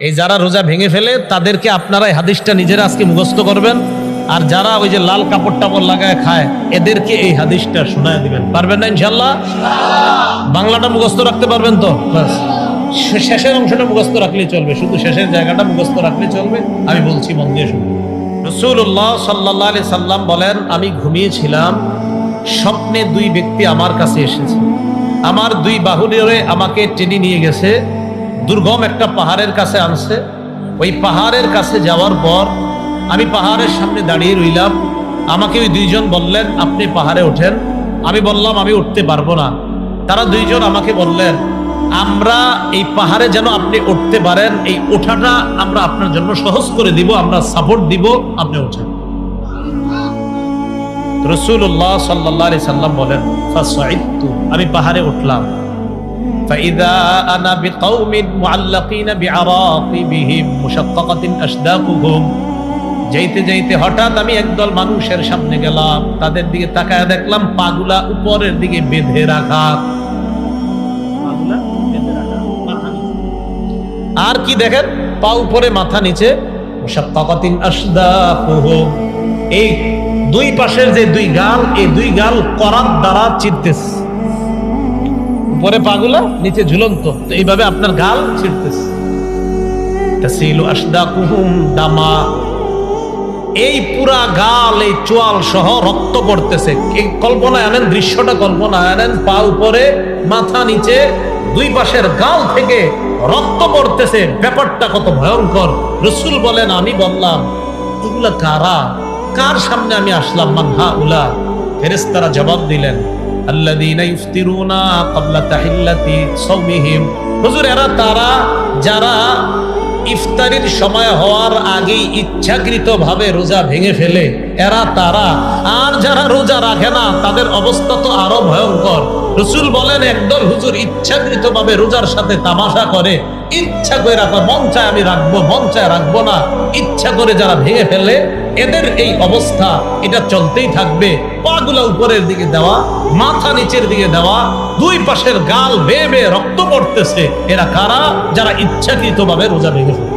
এই যারা রোজা ভেঙে ফেলে তাদেরকে আপনারা এই হাদিসটা নিজেরা আজকে মুখস্থ করবেন, আর যারা ওই যে লাল কাপড় টাপড় লাগায় খায় এদেরকে এই হাদিসটা শোনায় দিবেন। পারবেন না ইনশাল্লাহ? বাংলাটা মুখস্থ রাখতে পারবেন তো? বাস শেষের অংশটা মুখস্থ রাখলেই চলবে, শুধু শেষের জায়গাটা মুখস্থ রাখলেই চলবে। আমি বলছি মন দিয়ে শুনুন। রাসূলুল্লাহ সাল্লাল্লাহু আলাইহি সাল্লাম বলেন, আমি ঘুমিয়েছিলাম, স্বপ্নে দুই ব্যক্তি আমার কাছে এসেছে, আমার দুই বাহু ধরে আমাকে টেনে নিয়ে গেছে, দুর্গম একটা পাহাড়ের কাছে আনছে। ওই পাহাড়ের কাছে যাওয়ার পর আমি পাহাড়ের সামনে দাঁড়িয়ে রইলাম। আমাকে ওই দুইজন বললেন, আপনি পাহাড়ে ওঠেন। আমি বললাম, আমি উঠতে পারবো না। তারা দুইজন আমাকে বললেন, আমরা এই পাহাড়ে যেন আপনি উঠতে পারেন, এই ওঠাটা আমরা আপনার জন্য সহজ করে দিব, আমরা সাপোর্ট দিব, আপনি ওঠেন। রাসূলুল্লাহ সাল্লাল্লাহু আলাইহি সাল্লাম বলেন, ফাসাইদতু, আমি পাহাড়ে উঠলাম। ফাইদা আনা বিকাউমিন মুআল্লাকিনা বিআরাকিবিহিম মুশাক্কাকাতিন আশদাকুহুম। যাইতে যাইতে হঠাৎ আমি একদল মানুষের সামনে গেলাম, তাদের দিকে তাকায় দেখলাম পাগুলা উপরের দিকে বেঁধে রাখা। আর কি দেখেন? পা উপরে মাথা নিচে। মুশাক্কাকাতিন আশদাকুহুম, এই দুই পাশের যে দুই গাল, এই দুই গাল করাত দ্বারা চিরতেছে। উপরে পাগুলা, নিচে ঝুলন্ত, তো এইভাবে আপনার গাল ছিড়তেছে। তাসিলু আশদাকুহুম দামা, এই পুরা গাল, এই চোয়াল সহ রক্ত পড়তেছে। এই কল্পনায় আনেন, দৃশ্যটা কল্পনায় আনেন, পা উপরে মাথা নিচে, দুই পাশের গাল থেকে রক্ত পড়তেছে। ব্যাপারটা কত ভয়ঙ্কর! রাসূল বলেন, আমি বললাম, এগুলা কারা? কার সামনে আমি আসলাম? মান হাউলা? ফেরেশতারা জবাব দিলেন, আল্লাযীনা ইফতিরুনা ক্বাবলা তাহিল্লাতি সাওমিহিম। হুজুর, এরা তারা যারা ইফতারির সময় হওয়ার আগেই ইচ্ছাকৃতভাবে রোজা ভেঙে ফেলে, এরা তারা। আর যারা রোজা রাখে না তাদের অবস্থা তো আরো ভয়ঙ্কর। রাসূল বলেন, একদল হুজুর ইচ্ছাকৃতভাবে রোজার সাথে তামাশা করে, ইচ্ছা করে রাখে, মন চায় আমি রাখবো, মন চায় রাখবো না, ইচ্ছা করে যারা ভেঙে ফেলে, এদের এই অবস্থা, এটা চলতেই থাকবে। পাগুলা উপরের দিকে দেওয়া, মাথা নিচের দিকে দেওয়া, দুই পাশের গাল বেয়ে বেয়ে রক্ত পড়তেছে। এরা কারা? যারা ইচ্ছাকৃতভাবে রোজা ভেঙে ফেলে।